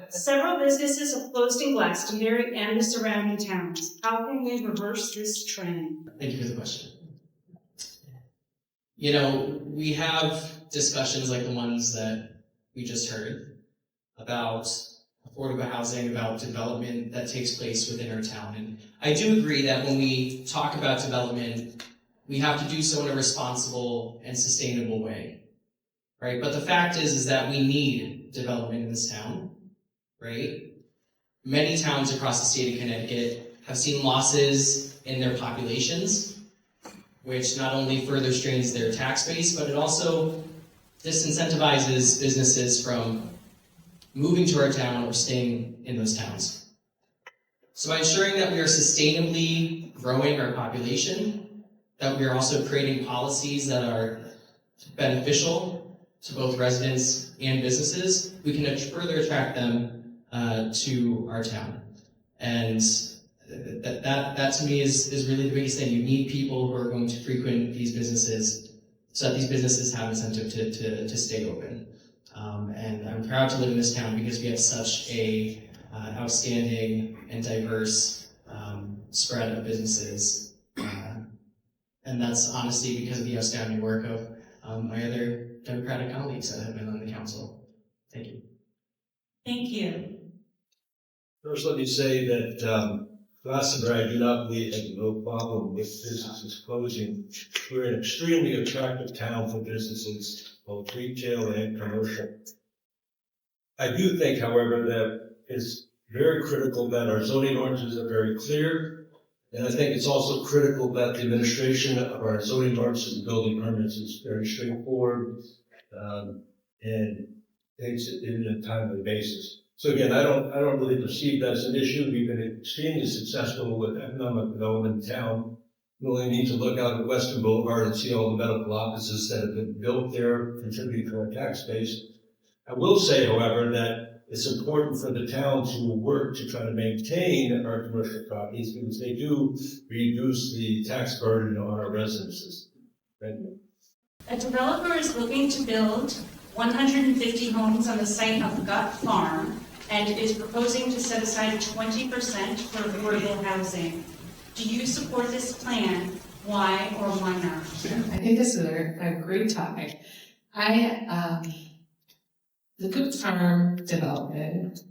Several businesses have closed in Glastonbury and the surrounding towns. How can we reverse this trend? Thank you for the question. You know, we have discussions like the ones that we just heard about affordable housing, about development that takes place within our town. And I do agree that when we talk about development, we have to do so in a responsible and sustainable way, right? But the fact is that we need development in this town, right? Many towns across the state of Connecticut have seen losses in their populations, which not only further strains their tax base, but it also disincentivizes businesses from moving to our town or staying in those towns. So by ensuring that we are sustainably growing our population, that we are also creating policies that are beneficial to both residents and businesses, we can further attract them to our town. And that to me is really the biggest thing. You need people who are going to frequent these businesses so that these businesses have incentive to stay open. And I'm proud to live in this town because we have such a outstanding and diverse spread of businesses. And that's honestly because of the outstanding work of my other Democratic colleagues that have been on the council. Thank you. Thank you. First, let me say that Glastonbury, I do not believe, has no problem with businesses closing. We're an extremely attractive town for businesses, both retail and commercial. I do think, however, that it's very critical that our zoning ordinances are very clear, and I think it's also critical that the administration of our zoning ordinances and building permits is very straightforward and takes it in a timely basis. So again, I don't really perceive that as an issue. We've been extremely successful with economic development in town. You only need to look out at Western Boulevard and see all the medical offices that have been built there, contributing to our tax base. I will say, however, that it's important for the town to work to try to maintain our commercial properties because they do reduce the tax burden on our residences. Thank you. A developer is looking to build 150 homes on the site of Gut Farm and is proposing to set aside 20% for affordable housing. Do you support this plan? Why or why not? I think this is a great topic. The Gut Farm development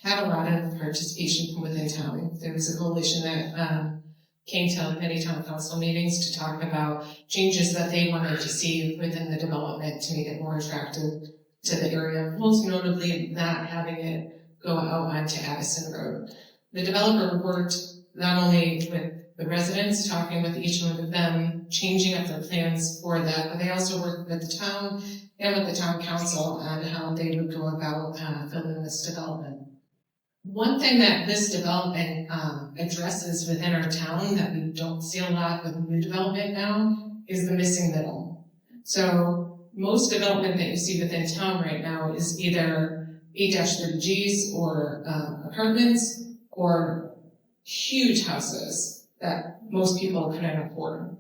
had a lot of participation from within town. There was a coalition that came to many town council meetings to talk about changes that they wanted to see within the development to make it more attractive to the area, most notably not having it go out onto Addison Road. The developer worked not only with the residents, talking with each one of them, changing up their plans for that, but they also worked with the town and with the town council on how they would go about building this development. One thing that this development addresses within our town that we don't see a lot with new development now is the missing middle. So most development that you see within town right now is either 8-30Gs or apartments or huge houses that most people couldn't afford.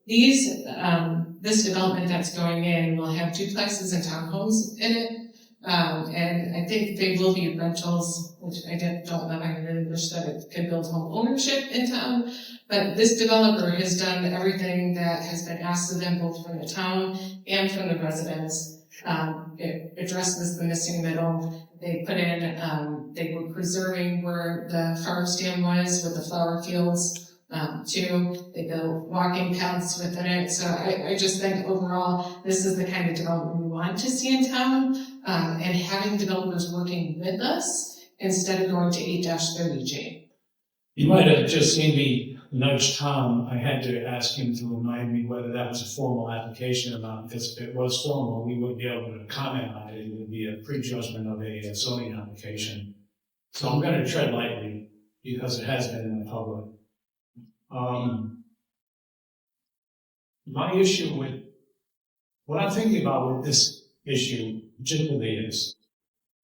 This development that's going in will have duplexes and townhomes in it. And I think they will be rentals, which I don't know. I really wish that it could build home ownership in town. But this developer has done everything that has been asked of them, both from the town and from the residents. It addresses the missing middle. They put in, they were preserving where the farm stand was with the flower fields. Too. They built walking paths within it. So I just think overall, this is the kind of development we want to see in town, and having developers working with us instead of going to 8-30J. You might have just seen me nudge Tom. I had to ask him to remind me whether that was a formal application or not, because if it was formal, we wouldn't be able to comment on it. It would be a prejudgment of a zoning application. So I'm going to tread lightly because it has been in the public. My issue with, what I'm thinking about with this issue particularly is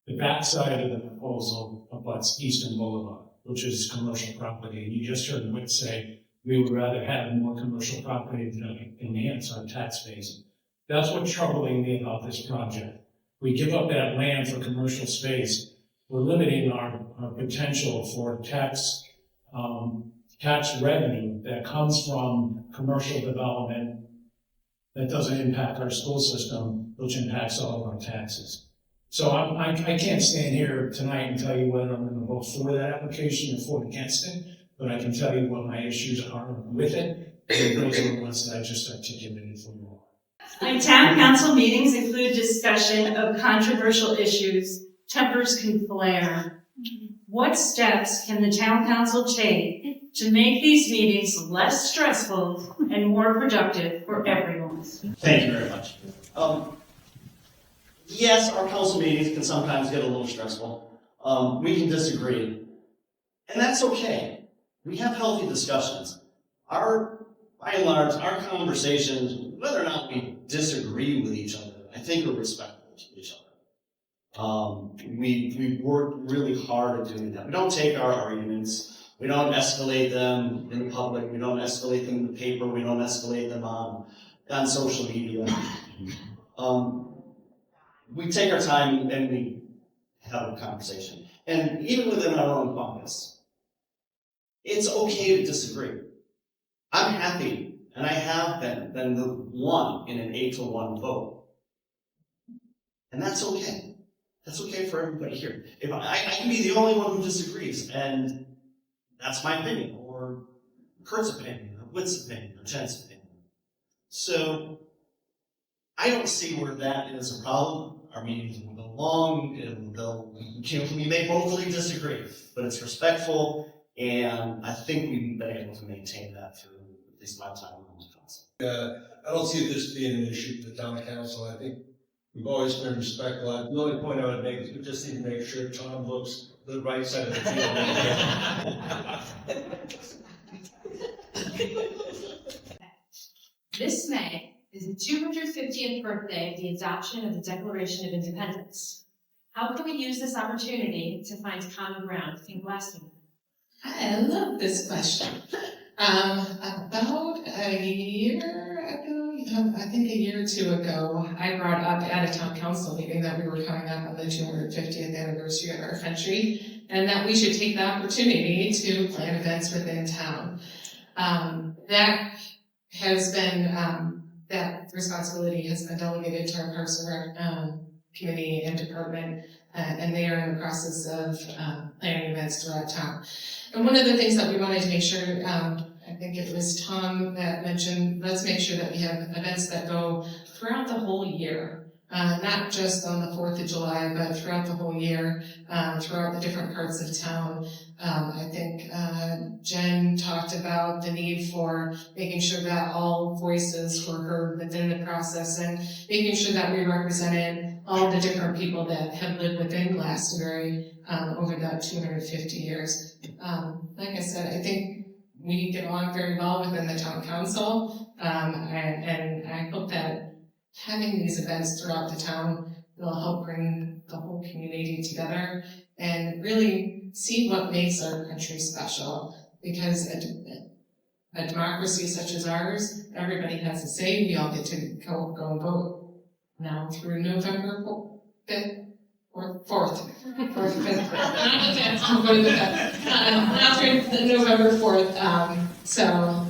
the backside of the proposal abuts Eastern Boulevard, which is commercial property. And you just heard Wick say we would rather have more commercial property to enhance our tax base. That's what's troubling me about this project. We give up that land for commercial space. we're limiting our potential for tax revenue that comes from commercial development that doesn't impact our school system, which impacts all of our taxes. So I can't stand here tonight and tell you whether I'm gonna vote for that application or vote against it, but I can tell you what my issues are with it, and those are the ones that I just articulated for you all. My town council meetings include discussion of controversial issues. Tempers can flare. What steps can the town council take to make these meetings less stressful and more productive for everyone? Thank you very much. Yes, our council meetings can sometimes get a little stressful. We can disagree, and that's okay. We have healthy discussions. By and large, our conversations, whether or not we disagree with each other, I think are respectful to each other. We work really hard at doing that. We don't take our arguments, we don't escalate them in the public, we don't escalate them in the paper, we don't escalate them on social media. We take our time and we have a conversation. And even within our own caucus, it's okay to disagree. I'm happy, and I have been the one in an 8-to-1 vote. And that's okay. That's okay for everybody here. If I can be the only one who disagrees, and that's my opinion, or Kurt's opinion, or Whit's opinion, or Jen's opinion. So, I don't see where that is a problem. Our meetings will go long, we may vocally disagree, but it's respectful, and I think we've been able to maintain that through at least my time on the council. I don't see this being an issue for the town council. I think we've always been respectful. The only point I would make is we just need to make sure Tom looks the right side of the field. This May is the 250th birthday of the adoption of the Declaration of Independence. How can we use this opportunity to find common ground in Glastonbury? I love this question. About a year ago, I think a year or two ago, I brought up at a town council meeting that we were coming up on the 250th anniversary of our country, and that we should take the opportunity to plan events within town. That has been, that responsibility has been delegated to our Parks and Rec committee and department, and they are in the process of planning events throughout town. And one of the things that we wanted to make sure, I think it was Tom that mentioned, let's make sure that we have events that go throughout the whole year, not just on the 4th of July, but throughout the whole year, throughout the different parts of town. I think Jen talked about the need for making sure that all voices were heard within the process and making sure that we represented all the different people that have lived within Glastonbury over that 250 years. Like I said, I think we get along very well within the town council, and I hope that having these events throughout the town will help bring the whole community together and really see what makes our country special. Because a democracy such as ours, everybody has a say. We all get to go and vote now through November 5th or 4th. 4th, 5th. Now through November 4th. So,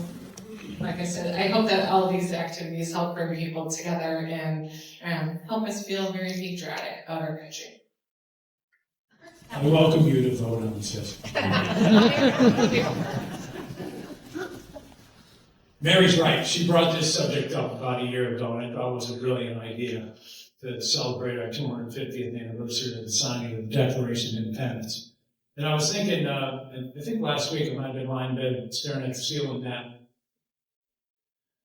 like I said, I hope that all of these activities help bring people together and help us feel very patriotic about our country. I welcome you to vote on this. Mary's right. She brought this subject up about a year ago, and I thought it was a brilliant idea to celebrate our 250th anniversary of the signing of the Declaration of Independence. And I was thinking, I think last week I might have been lying in bed staring at the ceiling, that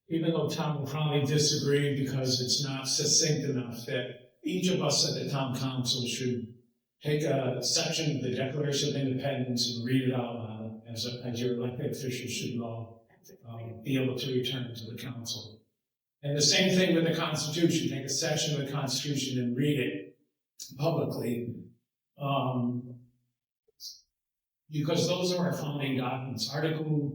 even though Tom will probably disagree because it's not succinct enough, that each of us at the town council should take a section of the Declaration of Independence and read it out loud, as your elected officials should all be able to return to the council. And the same thing with the Constitution. Take a section of the Constitution and read it publicly, because those are our founding documents. Article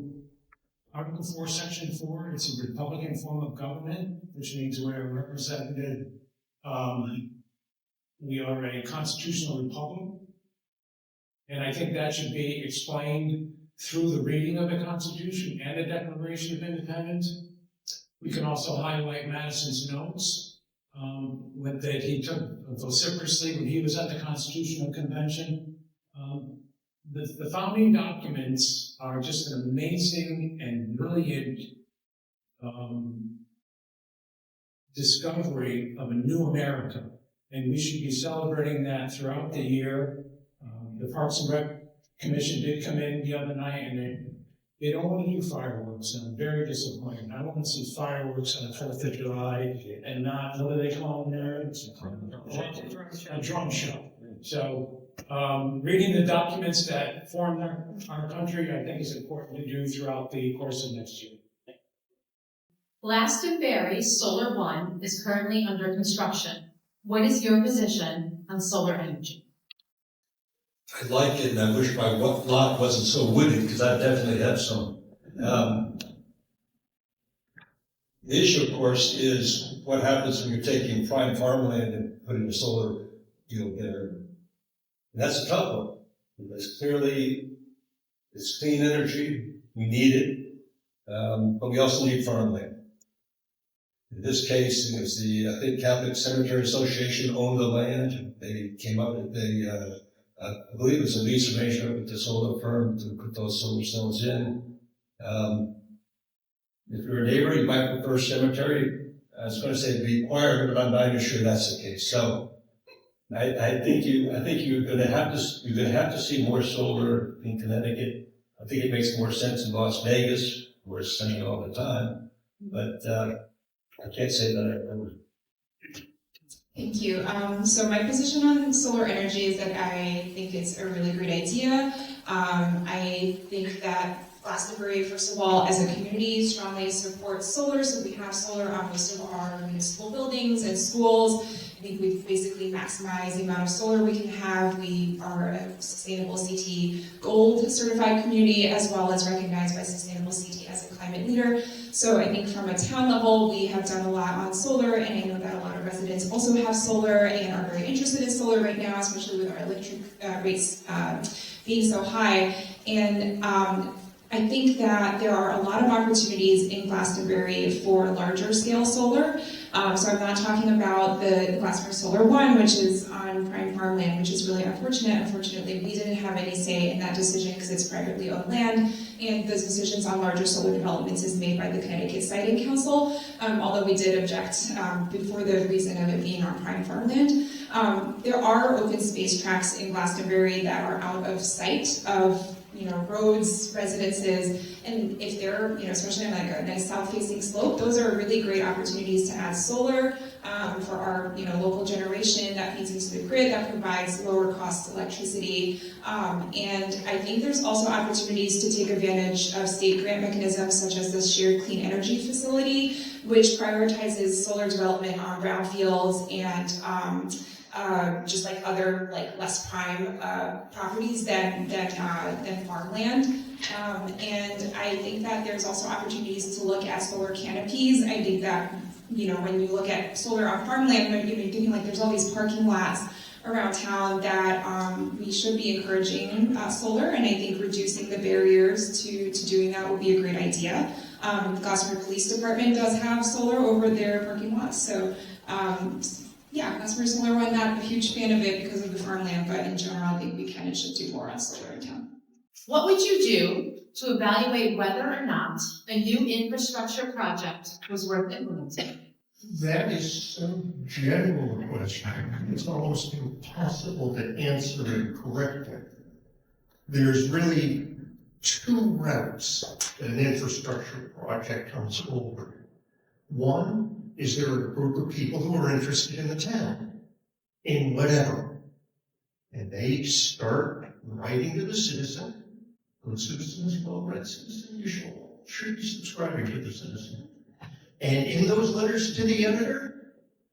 4, Section 4, it's a Republican form of government, which means we're represented. We are a constitutional republic, And I think that should be explained through the reading of the Constitution and the Declaration of Independence. We can also highlight Madison's notes that he took vociferously when he was at the Constitutional Convention. The founding documents are just an amazing and brilliant discovery of a new America, and we should be celebrating that throughout the year. The Parks and Rec Commission did come in the other night, and they don't want to do fireworks, and I'm very disappointed. I want to see fireworks on the 4th of July, and not, what do they call them there? A drum show. So, reading the documents that form our country, I think is important to do throughout the course of next year. Glastonbury Solar One is currently under construction. What is your position on solar energy? I like it, and I wish my lot wasn't so wooded, because I definitely have some. The issue, of course, is what happens when you're taking prime farmland and putting a solar field there. And that's a tough one, because clearly it's clean energy, we need it, but we also need farmland. In this case, it was I think Catholic Cemetery Association owned the land. They came up with I believe it was a lease arrangement with the solar firm to put those solar cells in. If you're a neighbor, you might prefer cemetery. I was going to say be required, but I'm not even sure that's the case. So I think you're going to have to see more solar in Connecticut. I think it makes more sense in Las Vegas, where it's sunny all the time. But I can't say that I would. Thank you. So my position on solar energy is that I think it's a really great idea. I think that Glastonbury, first of all, as a community, strongly supports solar, so we have solar on most of our municipal buildings and schools. I think we've basically maximized the amount of solar we can have. We are a Sustainable CT Gold certified community, as well as recognized by Sustainable CT as a climate leader. So I think from a town level, we have done a lot on solar, and I know that a lot of residents also have solar and are very interested in solar right now, especially with our electric rates being so high. And I think that there are a lot of opportunities in Glastonbury for larger scale solar. So I'm not talking about the Glastonbury Solar One, which is on prime farmland, which is really unfortunate. Unfortunately, we didn't have any say in that decision because it's privately owned land, and those decisions on larger solar developments is made by the Connecticut Siting Council, although we did object before the reason of it being on prime farmland. There are open space tracts in Glastonbury that are out of sight of roads, residences, and if they're, especially on like a nice south-facing slope, those are really great opportunities to add solar for our, local generation that feeds into the grid, that provides lower cost electricity. And I think there's also opportunities to take advantage of state grant mechanisms such as the Shared Clean Energy Facility, which prioritizes solar development on brownfields and just like other less prime properties than farmland. And I think that there's also opportunities to look at solar canopies. I think that when you look at solar on farmland, you're thinking like there's all these parking lots around town that we should be encouraging solar, and I think reducing the barriers to doing that would be a great idea. The Glastonbury Police Department does have solar over their parking lots, so yeah, Glastonbury Solar One, not a huge fan of it because of the farmland, but in general, I think we can and should do more on solar in town. What would you do to evaluate whether or not a new infrastructure project was worth implementing? That is so general a question, it's almost impossible to answer it correctly. There's really two routes that an infrastructure project comes forward. One, is there a group of people who are interested in the town, in whatever? And they start writing to the citizen. Good citizens, well-read citizen, you should be subscribing to the citizen. And in those letters to the editor,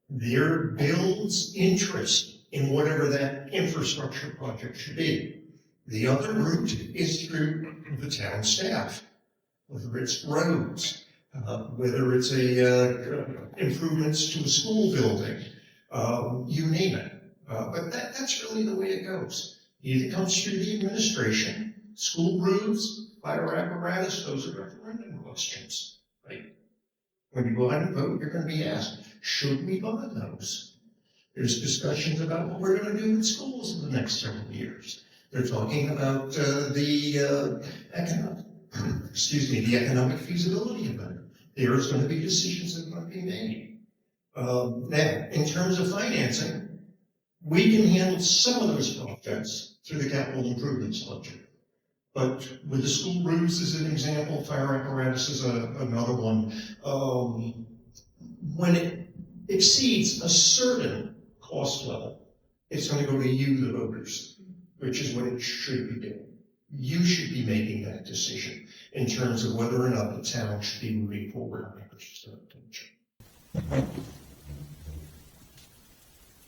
there builds interest in whatever that infrastructure project should be. The other route is through the town staff, whether it's roads, whether it's improvements to a school building, you name it. But that's really the way it goes. Either comes through the administration, school roofs, fire apparatus, those are referendum questions, right? When you go out and vote, you're going to be asked, should we buy those? There's discussions about what we're going to do in schools in the next several years. They're talking about the economic feasibility of it. There's going to be decisions that are going to be made. Now, in terms of financing, we can handle some of those projects through the capital improvements budget. But with the school roofs as an example, fire apparatus is another one. When it exceeds a certain cost level, it's going to go to you, the voters, which is what it should be doing. You should be making that decision in terms of whether or not the town should be moving forward on infrastructure.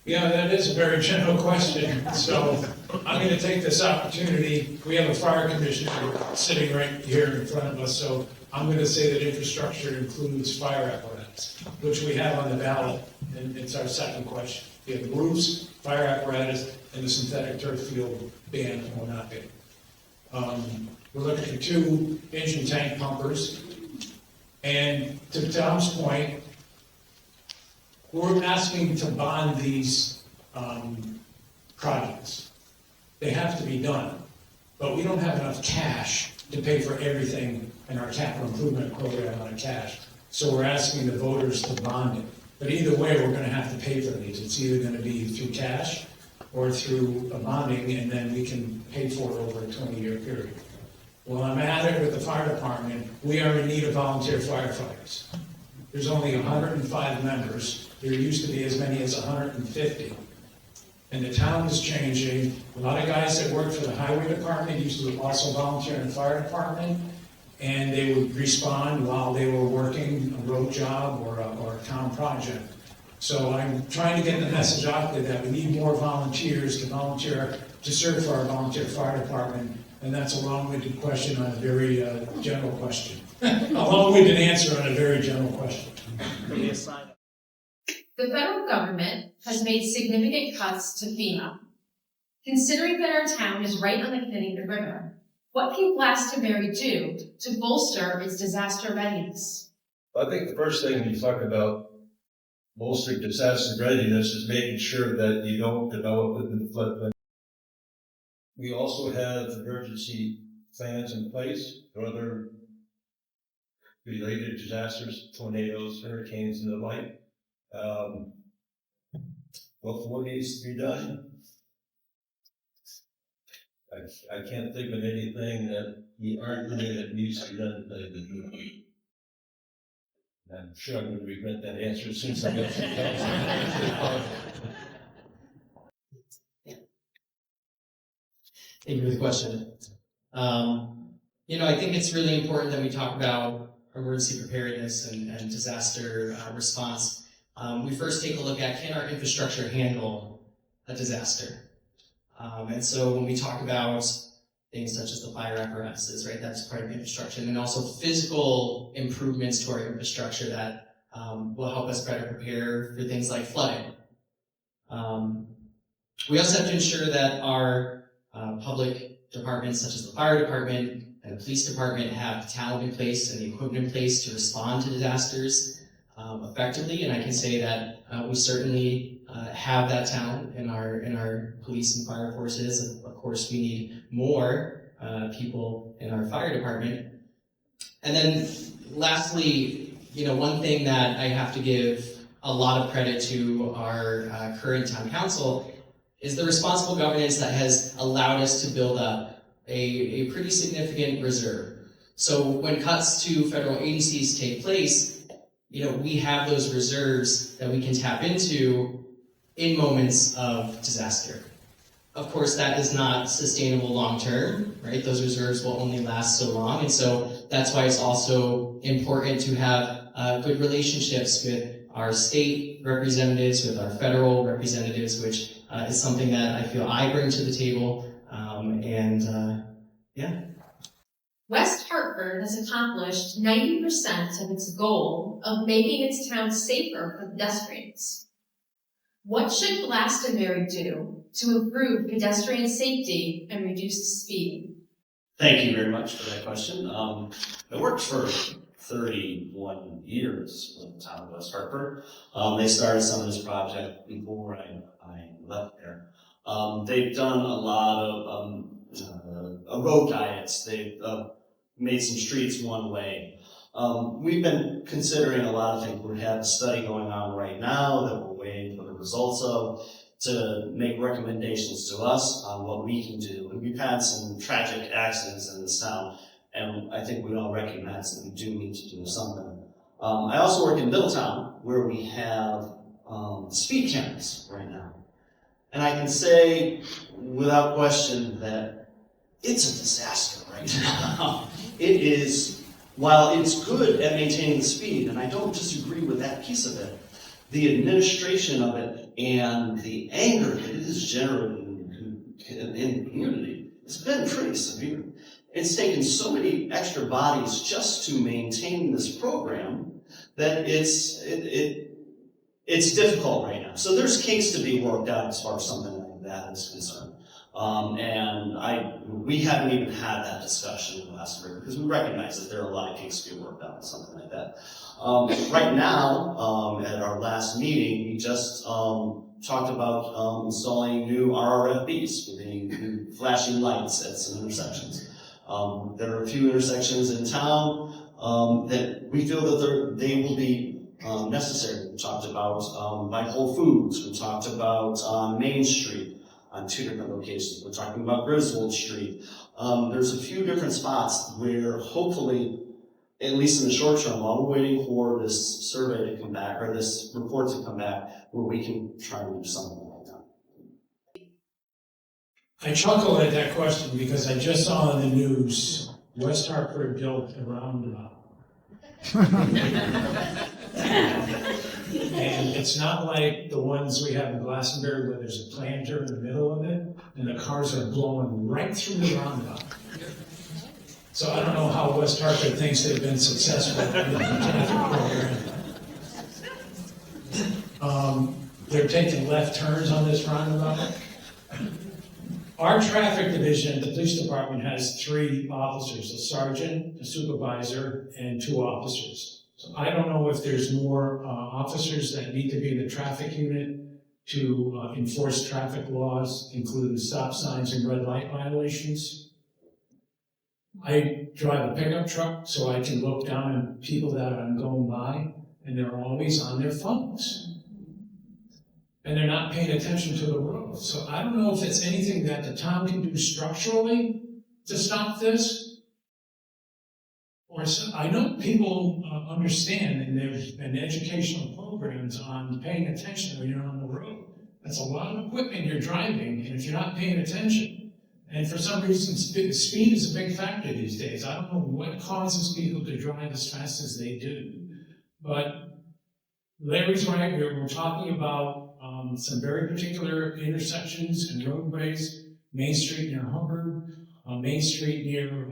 Yeah, that is a very general question, so I'm going to take this opportunity. We have a fire commissioner sitting right here in front of us, so I'm going to say that infrastructure includes fire apparatus, which we have on the ballot, and it's our second question. We have roofs, fire apparatus, and the synthetic turf field ban or not ban. We're looking for 2 engine tank pumpers, and to Tom's point, we're asking to bond these projects. They have to be done, but we don't have enough cash to pay for everything in our capital improvement program on cash. So we're asking the voters to bond it. But either way, we're going to have to pay for these. It's either going to be through cash or through a bonding, and then we can pay for it over a 20-year period. Well, I'm at it with the fire department. We are in need of volunteer firefighters. There's only 105 members. There used to be as many as 150. And the town is changing. A lot of guys that work for the highway department used to also volunteer in the fire department, and they would respond while they were working a road job or a town project. So I'm trying to get the message out there that we need more volunteers to volunteer, to serve for our volunteer fire department. And that's a long-winded question on a very general question. A long-winded answer on a very general question. The federal government has made significant cuts to FEMA. Considering that our town is right on the Connecticut River, what can Glastonbury do to bolster its disaster readiness? I think the first thing when you talk about bolstering disaster readiness is making sure that you don't develop within the floodplain. We also have emergency plans in place for other related disasters, tornadoes, hurricanes, and the like. What more needs to be done? I can't think of anything that we aren't doing that needs to be done today. I'm sure I'm going to regret that answer since I got some help. Thank you for the question. I think it's really important that we talk about emergency preparedness and disaster response. We first take a look at, can our infrastructure handle a disaster? And so when we talk about things such as the fire apparatuses, right, that's part of infrastructure, and then also physical improvements to our infrastructure that will help us better prepare for things like flooding. We also have to ensure that our public departments, such as the fire department and the police department, have the talent in place and the equipment in place to respond to disasters effectively. And I can say that we certainly have that talent in our police and fire forces. Of course, we need more people in our fire department. And then lastly, one thing that I have to give a lot of credit to our current town council is the responsible governance that has allowed us to build up a pretty significant reserve. So when cuts to federal agencies take place, we have those reserves that we can tap into in moments of disaster. Of course, that is not sustainable long-term, right? Those reserves will only last so long, and so that's why it's also important to have good relationships with our state representatives, with our federal representatives, which is something that I feel I bring to the table, West Hartford has accomplished 90% of its goal of making its town safer for pedestrians. What should Glastonbury do to improve pedestrian safety and reduce speed? Thank you very much for that question. I worked for 31 years with the town of West Hartford. They started some of this project before I left there. They've done a lot of road diets. They've made some streets one way. We've been considering a lot of things. We have a study going on right now that we're waiting for the results of to make recommendations to us on what we can do. And we've had some tragic accidents in this town, and I think we all recognize that we do need to do something. I also work in Middletown, where we have speed cameras right now. And I can say without question that it's a disaster right now. It is, while it's good at maintaining the speed, and I don't disagree with that piece of it, the administration of it and the anger that it is generating in the community has been pretty severe. It's taken so many extra bodies just to maintain this program that it's difficult right now. So there's case to be worked out as far as something like that is concerned. We haven't even had that discussion in the last year because we recognize that there are a lot of cases to be worked out, something like that. Right now, at our last meeting, we just talked about installing new RRFBs, new flashing lights at some intersections. There are a few intersections in town that we feel that they will be necessary. We talked about by Whole Foods. We talked about on Main Street on 2 different locations. We're talking about Griswold Street. There's a few different spots where hopefully, at least in the short term, while we're waiting for this survey to come back, or this report to come back, where we can try to do something like that. I chuckle at that question because I just saw in the news, West Hartford built a roundabout. And it's not like the ones we have in Glastonbury where there's a planter in the middle of it, and the cars are blowing right through the roundabout. So I don't know how West Hartford thinks they've been successful in the traffic program. They're taking left turns on this roundabout. Our traffic division, the police department, has 3 officers, a sergeant, a supervisor, and 2 officers. So I don't know if there's more officers that need to be in the traffic unit to enforce traffic laws, including stop signs and red light violations. I drive a pickup truck, so I can look down at people that I'm going by, and they're always on their phones. And they're not paying attention to the road. So I don't know if it's anything that the town can do structurally to stop this. Or I know people understand, and there's been educational programs on paying attention when you're on the road. That's a lot of equipment you're driving, and if you're not paying attention, and for some reason speed is a big factor these days. I don't know what causes people to drive as fast as they do. But Larry's right, we're talking about some very particular intersections and roadways, Main Street near Hubbard, Main Street near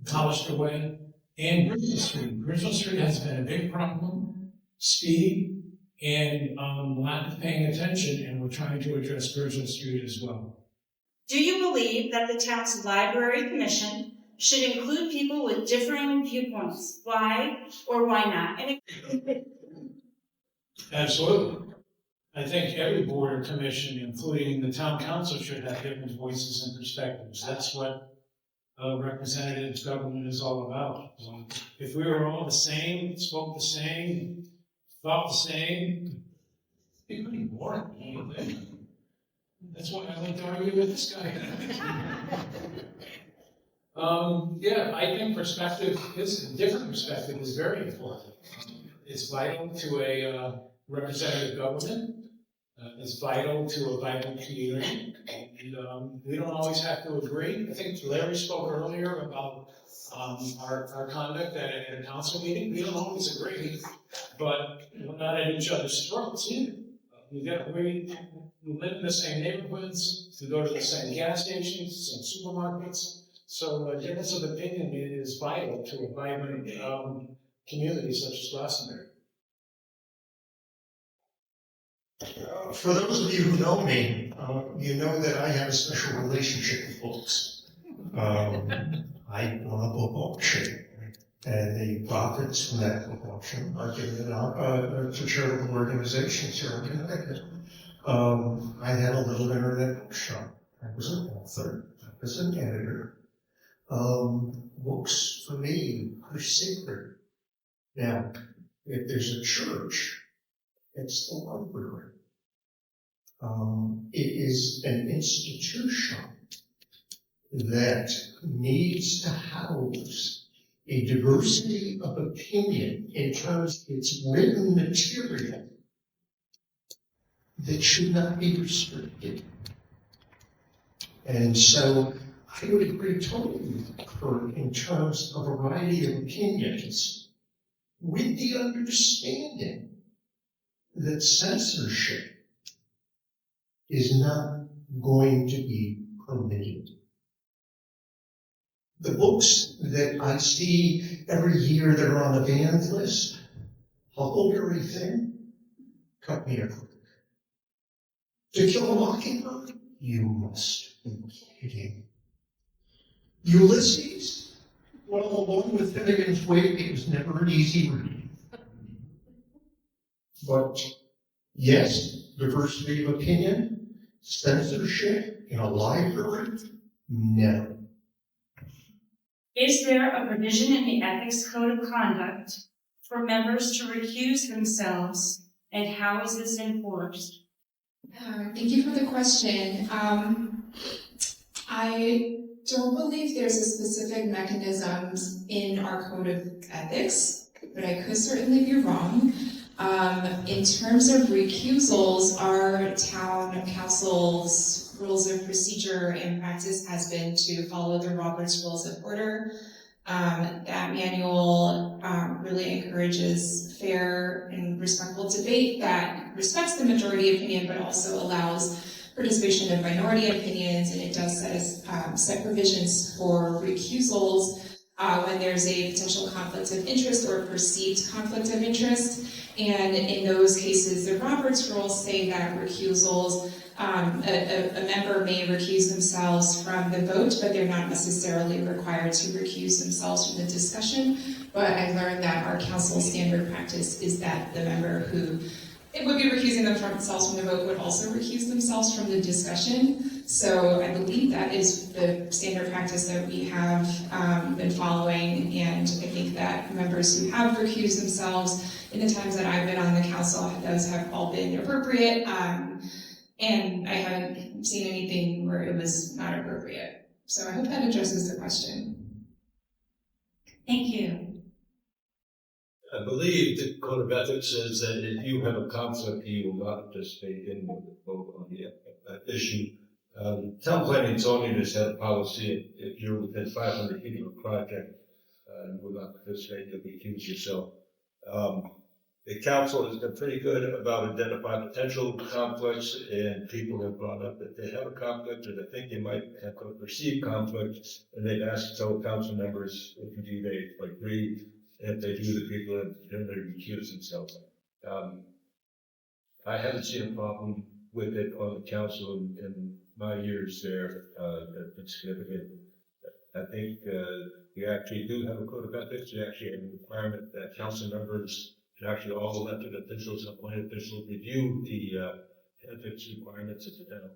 College Way, and Griswold Street. Griswold Street has been a big problem, speed and lack of paying attention, and we're trying to address Griswold Street as well. Do you believe that the town's library commission should include people with differing viewpoints? Why or why not? Absolutely. I think every board or commission, including the town council, should have different voices and perspectives. That's what representative government is all about. If we were all the same, spoke the same, thought the same, it'd be pretty boring. That's why I like to argue with this guy. Yeah, I think different perspective is very important. It's vital to a representative government. It's vital to a vibrant community. And we don't always have to agree. I think Larry spoke earlier about our conduct at a council meeting. We don't always agree, but we're not at each other's throats either. We live in the same neighborhoods, we go to the same gas stations, same supermarkets. So a difference of opinion is vital to a vibrant community such as Glastonbury. For those of you who know me, you know that I have a special relationship with books. I run a book auction, and the profits from that book auction are given out to charitable organizations here in Connecticut. I had a little internet bookshop. I was an author. I was an editor. Books for me are sacred. Now, if there's a church, it's the library. It is an institution that needs to house a diversity of opinion in terms of its written material that should not be restricted. And so I would agree totally with Kurt in terms of a variety of opinions, with the understanding that censorship is not going to be permitted. The books that I see every year that are on the banned list, Huckleberry Finn, cut me a break. To Kill a Mockingbird, you must be kidding. Ulysses, well, along with Finnegan's Wake, it was never an easy read. But yes, diversity of opinion, censorship in a library, no. Is there a provision in the Ethics Code of Conduct for members to recuse themselves, and how is this enforced? Thank you for the question. I don't believe there's a specific mechanism in our code of ethics, but I could certainly be wrong. In terms of recusals, our town council's rules of procedure and practice has been to follow the Robert's Rules of Order. That manual really encourages fair and respectful debate that respects the majority opinion, but also allows participation of minority opinions, and it does set provisions for recusals when there's a potential conflict of interest or a perceived conflict of interest. And in those cases, the Roberts Rules say that recusals, a member may recuse themselves from the vote, but they're not necessarily required to recuse themselves from the discussion. But I learned that our council's standard practice is that the member who it would be recusing themselves from the vote would also recuse themselves from the discussion. So I believe that is the standard practice that we have been following, and I think that members who have recused themselves in the times that I've been on the council, those have all been appropriate, and I haven't seen anything where it was not appropriate. So I hope that addresses the question. Thank you. I believe the Code of Ethics says that if you have a conflict, you will not participate in the vote on the issue. Town planning and zoning has had a policy, if you're within 500 feet of a project, you will not participate, you'll recuse yourself. The council has been pretty good about identifying potential conflicts, and people have brought up that they have a conflict or they think they might have a perceived conflict, and they've asked fellow council members if indeed they agree. If they do, the people that generally recuse themselves. I haven't seen a problem with it on the council in my years there. That's significant. I think we actually do have a code of ethics. We actually have a requirement that council members, actually all elected officials and appointed officials, review the ethics requirements of the town.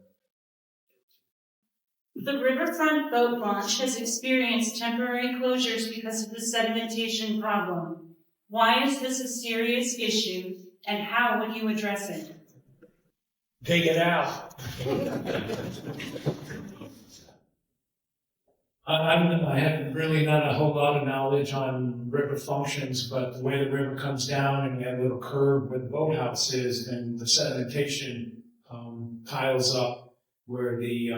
The riverfront boat launch has experienced temporary closures because of the sedimentation problem. Why is this a serious issue, and how would you address it? Take it out. I have really not a whole lot of knowledge on river functions, but the way the river comes down and you have a little curve where the boathouse is, and the sedimentation piles up where the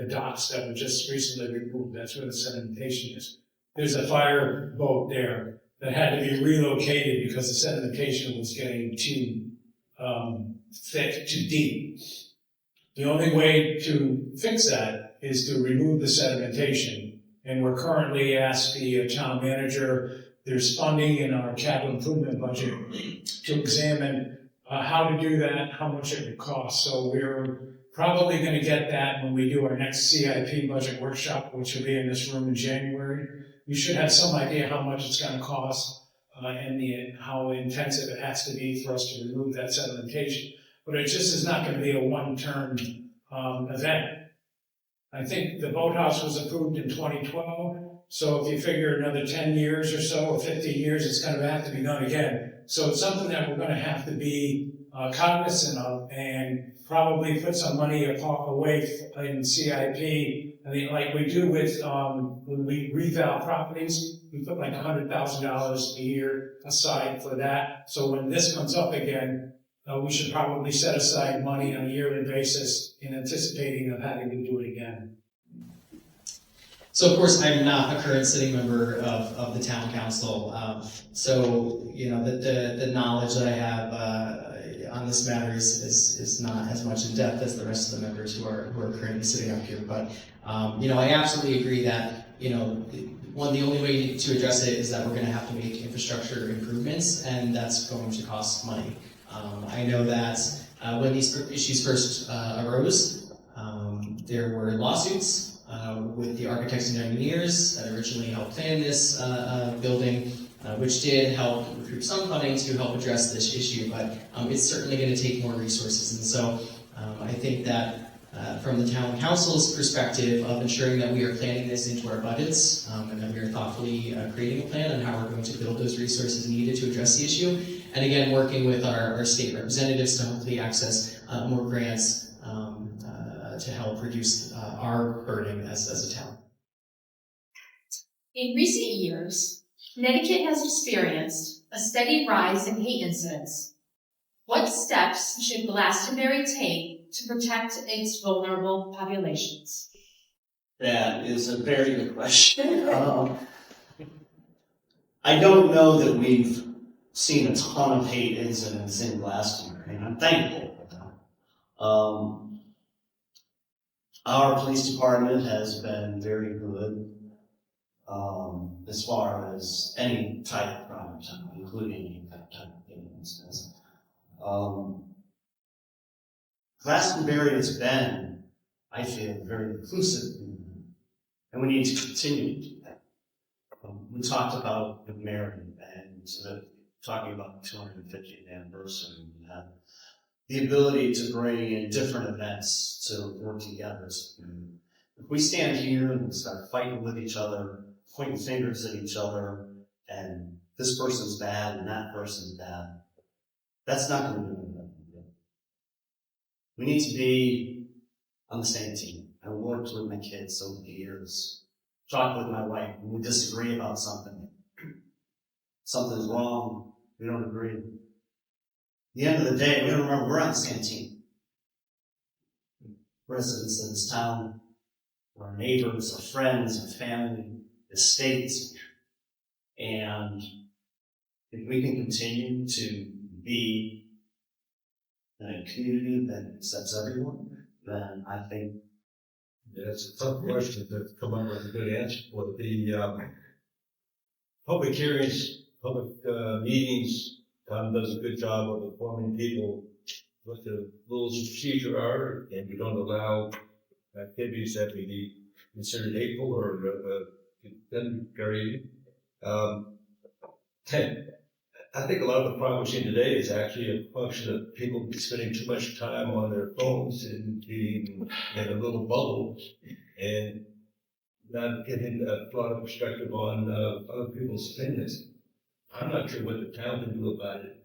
docks that were just recently removed, that's where the sedimentation is. There's a fire boat there that had to be relocated because the sedimentation was getting too thick, too deep. The only way to fix that is to remove the sedimentation. And we're currently asked the town manager, there's funding in our capital improvement budget to examine how to do that, how much it would cost. So we're probably gonna get that when we do our next CIP budget workshop, which will be in this room in January. We should have some idea how much it's gonna cost, and how intensive it has to be for us to remove that sedimentation. But it just is not gonna be a one-term, event. I think the boathouse was approved in 2012, so if you figure another 10 years or so, or 15 years, it's gonna have to be done again. So it's something that we're gonna have to be cognizant of, and probably put some money away in CIP. I mean, like we do with, when we reval properties, we put like $100,000 a year aside for that. So when this comes up again, we should probably set aside money on a yearly basis in anticipating of having to do it again. So of course, I'm not a current sitting member of the town council. So, you know, the knowledge that I have on this matter is not as much in depth as the rest of the members who are currently sitting up here. But, you know, I absolutely agree that, you know, the only way to address it is that we're going to have to make infrastructure improvements, and that's going to cost money. I know that when these issues first arose, there were lawsuits with the architects and engineers that originally helped plan this building, which did help recruit some funding to help address this issue, but it's certainly going to take more resources. And so I think that from the town council's perspective of ensuring that we are planning this into our budgets, and that we are thoughtfully creating a plan on how we're going to build those resources needed to address the issue, and again, working with our state representatives to hopefully access more grants to help reduce our burden as a town. In recent years, Connecticut has experienced a steady rise in hate incidents. What steps should Glastonbury take to protect its vulnerable populations? That is a very good question. I don't know that we've seen a ton of hate incidents in Glastonbury, and I'm thankful for that. Our police department has been very good as far as any type of crime, including that type of hate incidents. Glastonbury has been, I feel, very inclusive, and we need to continue to do that. We talked about the Mary and talking about the 250th anniversary. We have the ability to bring in different events to work together. If we stand here and start fighting with each other, pointing fingers at each other, and this person's bad and that person's bad, that's not going to do anything. We need to be on the same team. I worked with my kids over the years, talked with my wife, when we disagree about something. Something's wrong, we don't agree. At the end of the day, we don't remember we're on the same team. Residents of this town, our neighbors, our friends, our family, the state, and if we can continue to be in a community that accepts everyone, then I think it's a tough question to come up with a good answer for. The public hearings, public meetings, Tom does a good job of informing people what the rules of procedure are, and we don't allow activities that may be considered hateful or then very. I think a lot of the problem we're seeing today is actually a function of people spending too much time on their phones and being in a little bubble and not getting a broader perspective on other people's opinions. I'm not sure what the town can do about it.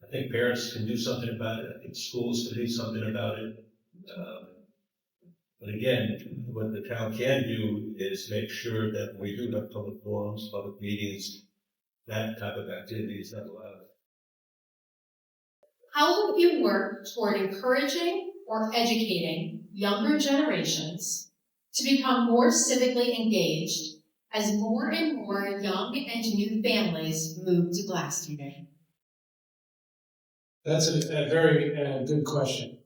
I think parents can do something about it. I think schools can do something about it. But again, what the town can do is make sure that when we do have public forums, public meetings, that type of activity is not allowed. How will you work toward encouraging or educating younger generations to become more civically engaged as more and more young and new families move to Glastonbury? That's a very good question.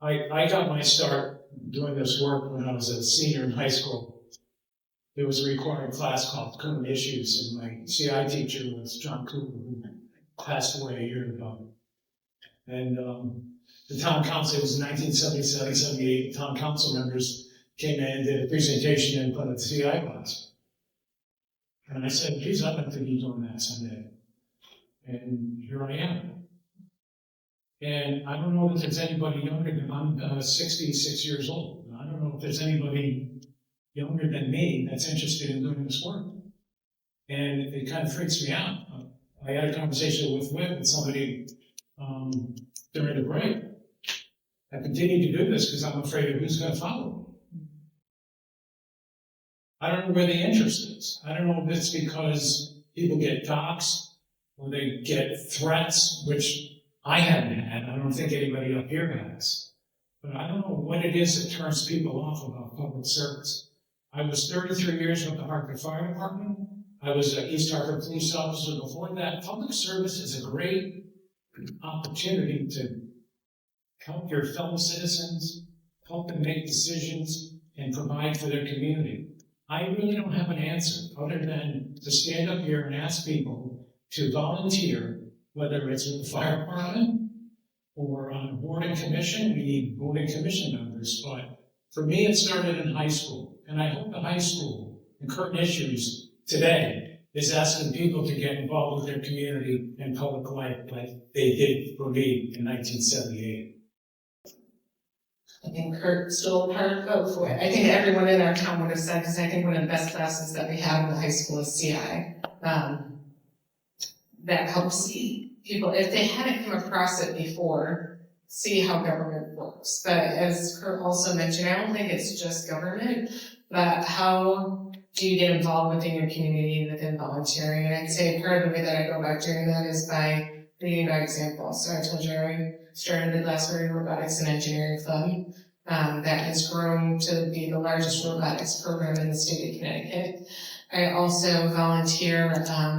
I got my start doing this work when I was a senior in high school. There was a required class called Current Issues, and my CI teacher was John Cooper, who passed away a year ago. And the town council, it was 1977, 78, the town council members came in and did a presentation in front of the CI class. And I said, geez, I'd like to be doing that someday. And here I am. And I don't know if there's anybody younger than, I'm 66 years old. I don't know if there's anybody younger than me that's interested in doing this work. And it kind of freaks me out. I had a conversation with somebody during the break. I continue to do this because I'm afraid of who's going to follow me. I don't know where the interest is. I don't know if it's because people get doxxed or they get threats, which I haven't had. I don't think anybody up here has. But I don't know what it is that turns people off about public service. I was 33 years with the Hartford Fire Department. I was an East Hartford police officer before that. Public service is a great opportunity to help your fellow citizens, help them make decisions, and provide for their community. I really don't have an answer other than to stand up here and ask people to volunteer, whether it's with the fire department or on a board and commission. We need board and commission members, but for me, it started in high school. And I hope the high school and current issues today is asking people to get involved with their community and public life like they did for me in 1978. I think Kurt stole part of both. I think everyone in our town would have said, because I think one of the best classes that we have in the high school is CI. That helps people, if they hadn't come across it before, see how government works. But as Kurt also mentioned, I don't think it's just government, but how do you get involved within your community within volunteering? And I'd say part of the way that I go about doing that is by leading by example. So I told you I started the Glassbury Robotics and Engineering Club that has grown to be the largest robotics program in the state of Connecticut. I also volunteer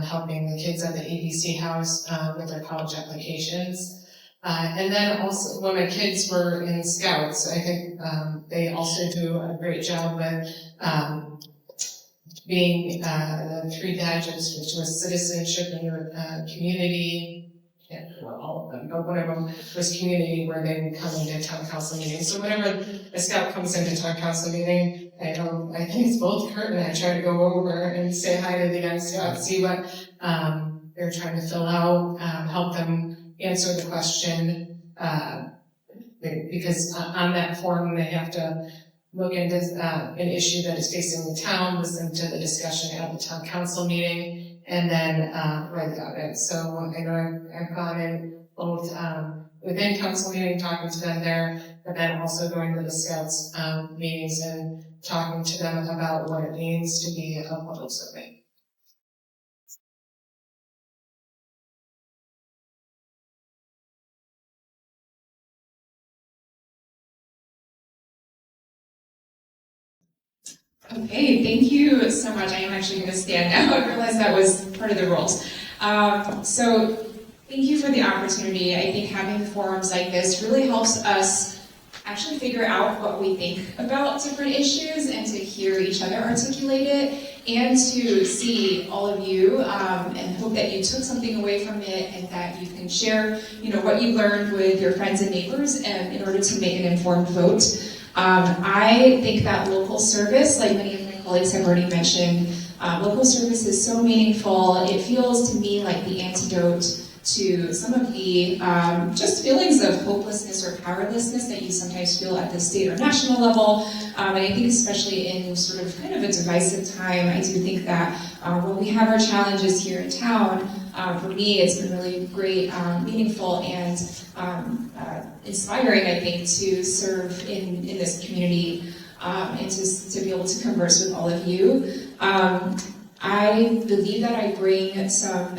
helping the kids at the ABC House with their college applications. And then also when my kids were in Scouts, I think they also do a great job with being the 3 badges, which was citizenship in your community. Yeah, well, all of them, but one of them was community, where they would come into town council meetings. So whenever a scout comes into town council meeting, I think it's both Kurt and I try to go over and say hi to the young scouts, see what they're trying to fill out, help them answer the question, because on that form they have to look into an issue that is facing the town, listen to the discussion at the town council meeting, and then write about it. So I know I've gone in both within council meeting, talking to them there, but then also going to the Scouts meetings and talking to them about what it means to be a public servant. Okay, thank you so much. I am actually going to stand now. I realized that was part of the rules. So thank you for the opportunity. I think having forums like this really helps us actually figure out what we think about different issues and to hear each other articulate it and to see all of you and hope that you took something away from it and that you can share, what you learned with your friends and neighbors in order to make an informed vote. I think that local service, like many of my colleagues have already mentioned, local service is so meaningful. It feels to me like the antidote to some of the just feelings of hopelessness or powerlessness that you sometimes feel at the state or national level. And I think especially in sort of kind of a divisive time, I do think that when we have our challenges here in town, for me it's been really great, meaningful, and inspiring, I think, to serve in this community and to be able to converse with all of you. I believe that I bring some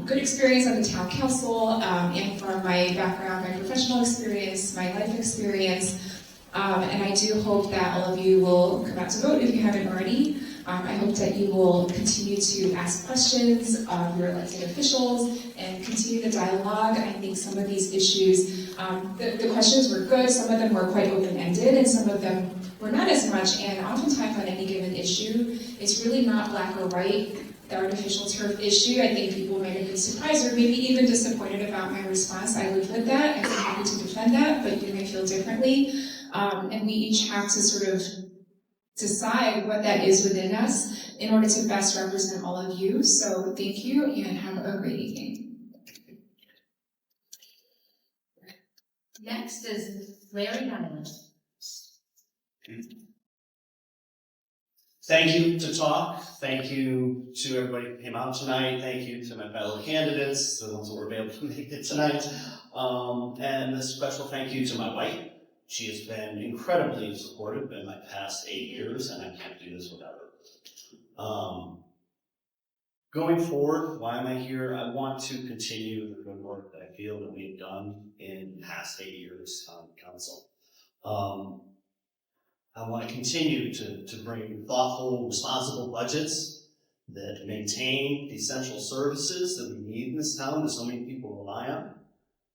good experience on the town council and from my background, my professional experience, my life experience, and I do hope that all of you will come out to vote if you haven't already. I hope that you will continue to ask questions of your elected officials and continue the dialogue. I think some of these issues, the questions were good, some of them were quite open-ended, and some of them we're not as much, and oftentimes on any given issue, it's really not black or white. The artificial turf issue, I think people might have been surprised or maybe even disappointed about my response. I live with that. I'm happy to defend that, but you may feel differently. And we each have to sort of decide what that is within us in order to best represent all of you. So thank you and have a great evening. Next is Larry Diamond. Thank you to talk. Thank you to everybody who came out tonight. Thank you to my fellow candidates, the ones that were able to make it tonight. And a special thank you to my wife. She has been incredibly supportive in my past 8 years, and I can't do this without her. Going forward, why am I here? I want to continue the good work that I feel that we've done in the past 8 years on council. I want to continue to bring thoughtful, responsible budgets that maintain the essential services that we need in this town that so many people rely on.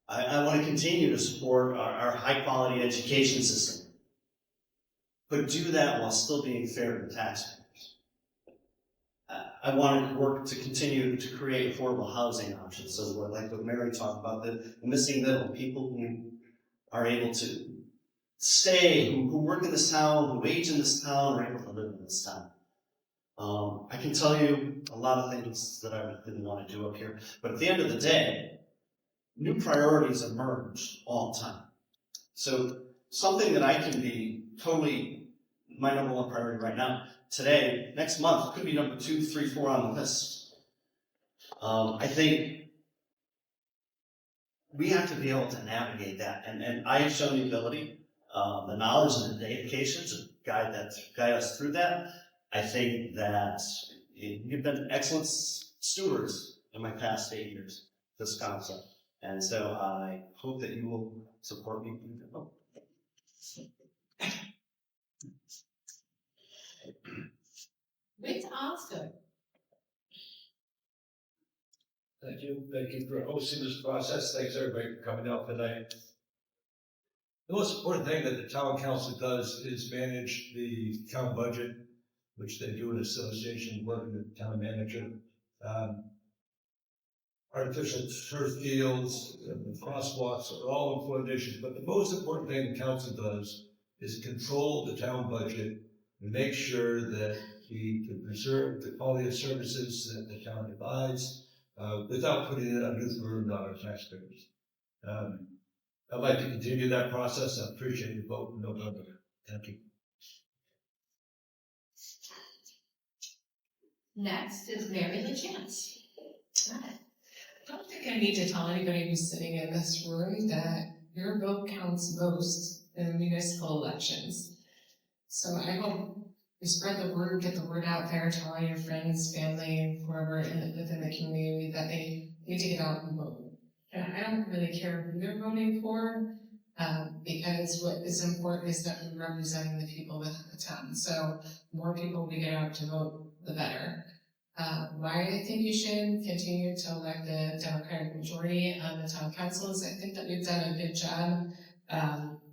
I want to continue to support our high-quality education system, but do that while still being fair to taxpayers. I want to work to continue to create affordable housing options. So like what Mary talked about, the missing middle, people who are able to stay, who work in this town, who age in this town, are able to live in this town. I can tell you a lot of things that I didn't want to do up here, but at the end of the day, new priorities emerge all the time. So something that I can be totally my number one priority right now, today, next month, could be number 2, 3, 4 on the list. I think we have to be able to navigate that, and I have shown the ability, the knowledge and the dedication to guide us through that. I think that you've been excellent stewards in my past 8 years, this council. And so I hope that you will support me. Whit Osgood. Thank you for hosting this process. Thanks everybody for coming out tonight. The most important thing that the town council does is manage the town budget, which they do in association working with the town manager. Artificial turf fields, and crosswalks are all important issues, but the most important thing the council does is control the town budget and make sure that we can preserve the quality of services that the town provides without putting it undue burden on our taxpayers. I'd like to continue that process. I appreciate your vote in November. Thank you. Next is Mary LaChance. I don't think I need to tell anybody who's sitting in this room that your vote counts most in municipal elections. So I hope you spread the word, get the word out there, tell all your friends, family, whoever within the community that they need to get out and vote. And I don't really care who they're voting for, because what is important is that we're representing the people within the town. So the more people we get out to vote, the better. Why I think you should continue to elect the Democratic majority on the town council is I think that we've done a good job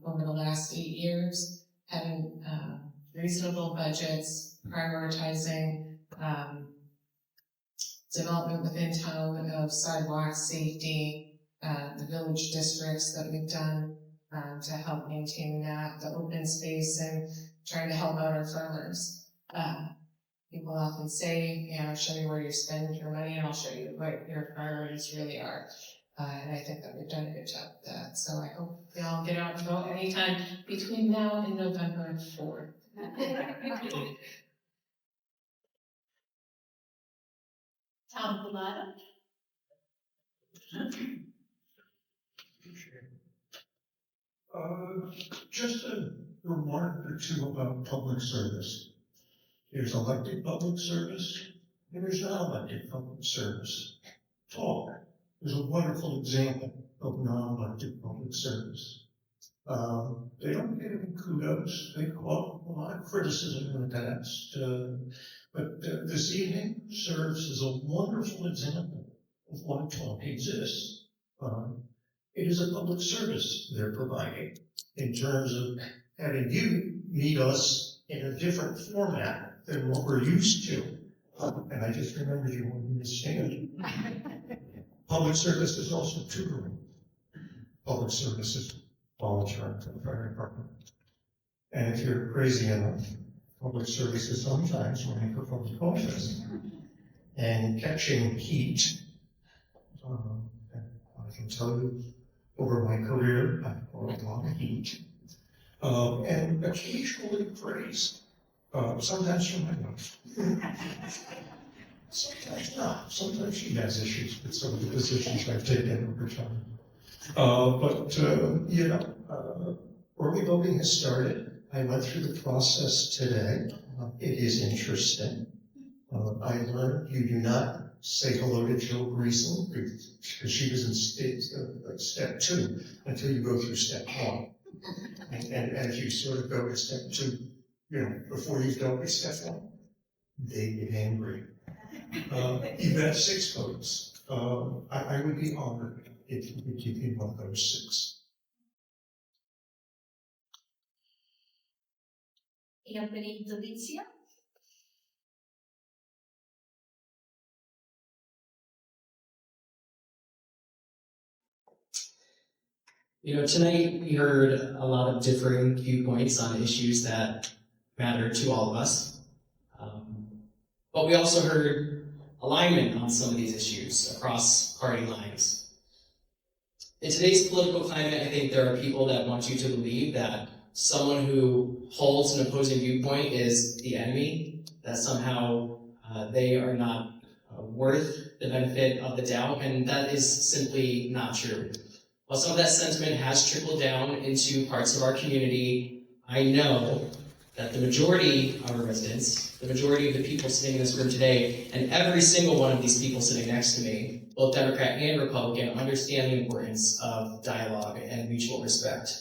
over the last 8 years, having reasonable budgets, prioritizing development within town of sidewalks, safety, the village districts that we've done to help maintain that, the open space, and trying to help out our farmers. People often say, show me where you're spending your money and I'll show you what your priorities really are. And I think that we've done a good job with that. So I hope they all get out and vote anytime between now and November 4th. Tom Pilata. Just a remark or two about public service. There's elected public service, and there's non-elected public service. Talk is a wonderful example of non-elected public service. They don't get any kudos. They caught a lot of criticism in the past, but this evening serves as a wonderful example of why talk exists. It is a public service they're providing in terms of having you meet us in a different format than what we're used to. And I just remembered you wanted me to stand. Public service is also tutoring. Public service is volunteering for the fire department. And if you're crazy enough, public service is sometimes running for public office and catching heat. I can tell you, over my career, I've caught a lot of heat. And occasionally praise, sometimes from my wife. Sometimes not. Sometimes she has issues with some of the positions I've taken over time. Early voting has started. I went through the process today. It is interesting. I learned you do not say hello to Jill Greason because she was in step 2 until you go through step 1. And if you sort of go to step 2, before you've dealt with step 1, they get angry. You've got 6 votes. I would be honored if you could give me one of those 6. Anthony Delizia. Tonight we heard a lot of differing viewpoints on issues that matter to all of us. But we also heard alignment on some of these issues across party lines. In today's political climate, I think there are people that want you to believe that someone who holds an opposing viewpoint is the enemy, that somehow they are not worth the benefit of the doubt, and that is simply not true. While some of that sentiment has trickled down into parts of our community, I know that the majority of our residents, the majority of the people sitting in this room today, and every single one of these people sitting next to me, both Democrat and Republican, understand the importance of dialogue and mutual respect.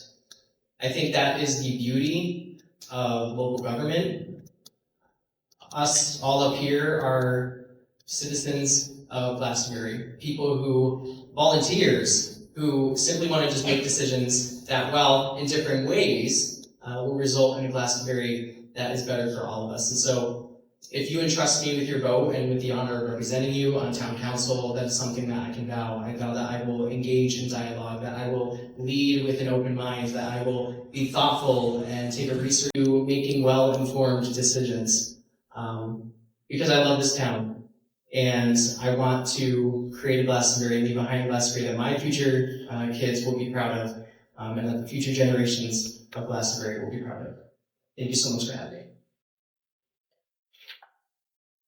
I think that is the beauty of local government. Us all up here are citizens of Glastonbury, people who, volunteers, who simply want to just make decisions that, while in different ways, will result in a Glastonbury that is better for all of us. And so, if you entrust me with your vote and with the honor of representing you on town council, that is something that I can vow. I vow that I will engage in dialogue, that I will lead with an open mind, that I will be thoughtful and take a research to making well-informed decisions. Because I love this town. And I want to create a Glastonbury and leave behind a Glastonbury that my future kids will be proud of, and that the future generations of Glastonbury will be proud of. Thank you so much for having me.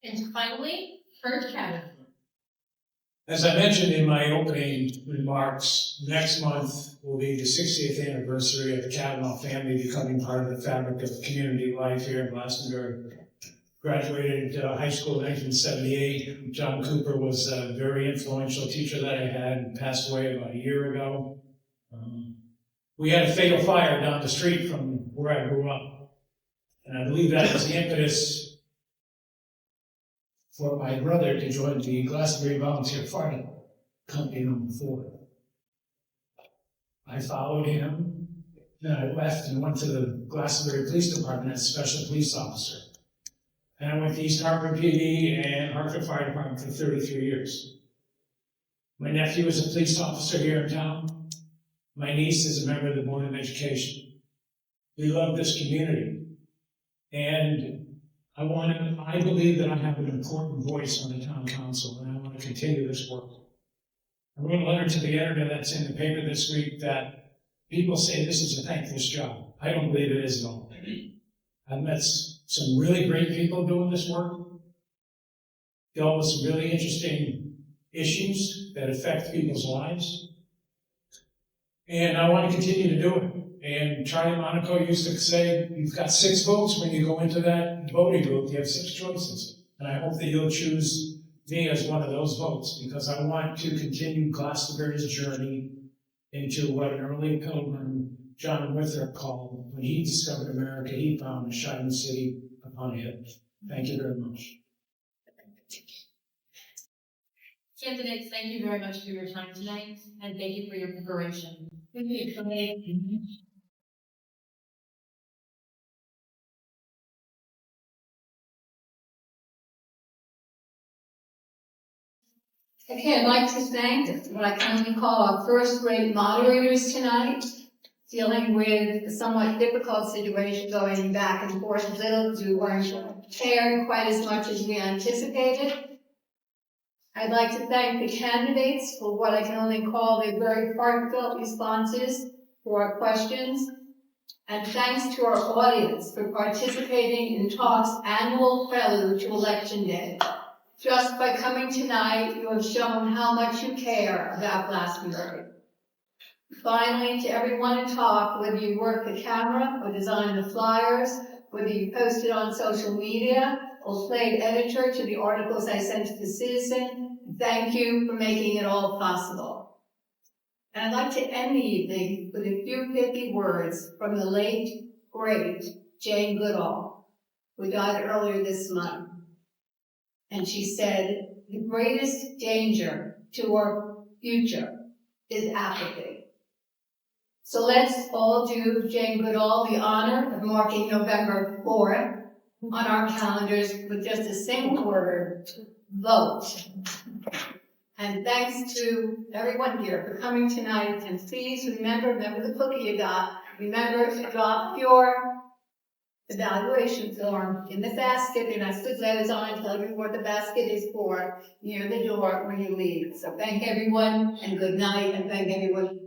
And finally, Kurt Caddy. As I mentioned in my opening remarks, next month will be the 60th anniversary of the Kavanaugh family becoming part of the fabric of community life here in Glastonbury. Graduated high school in 1978. John Cooper was a very influential teacher that I had and passed away about a year ago. We had a fatal fire down the street from where I grew up. And I believe that was the impetus for my brother to join the Glastonbury Volunteer Fire Company No. 4. I followed him, then I left and went to the Glastonbury Police Department as a special police officer. And I went to East Hartford PD and Hartford Fire Department for 33 years. My nephew is a police officer here in town. My niece is a member of the Board of Education. We love this community. And I believe that I have an important voice on the town council, and I want to continue this work. I wrote a letter to the editor that's in the paper this week that people say this is a thankless job. I don't believe it is at all. I've met some really great people doing this work, dealt with some really interesting issues that affect people's lives. And I want to continue to do it. And Charlie Monaco used to say, you've got 6 votes when you go into that voting booth, you have 6 choices. And I hope that you'll choose me as one of those votes, because I want to continue Glastonbury's journey into what an early pilgrim, John Winthrop, called, when he discovered America, he found a shining city upon a hill. Thank you very much. Candidates, thank you very much for your time tonight, and thank you for your preparation. Thank you. Okay, I'd like to thank what I can only call our first-rate moderators tonight, dealing with a somewhat difficult situation going back and forth a little, who weren't prepared quite as much as we anticipated. I'd like to thank the candidates for what I can only call their very heartfelt responses to our questions. And thanks to our audience for participating in Talk's annual prelude to Election Day. Just by coming tonight, you have shown how much you care about Glastonbury. Finally, to everyone in Talk, whether you work the camera or design the flyers, whether you post it on social media or played editor to the articles I sent to the Citizen, thank you for making it all possible. And I'd like to end the evening with a few pithy words from the late, great Jane Goodall, who died earlier this month. And she said, the greatest danger to our future is apathy. So let's all do Jane Goodall the honor of marking November 4th on our calendars with just a single word, vote. And thanks to everyone here for coming tonight, and please remember the cookie you got. Remember to drop your evaluation form in the basket. They're not put letters on and tell you what the basket is for near the door when you leave. So thank everyone and good night, and thank everyone.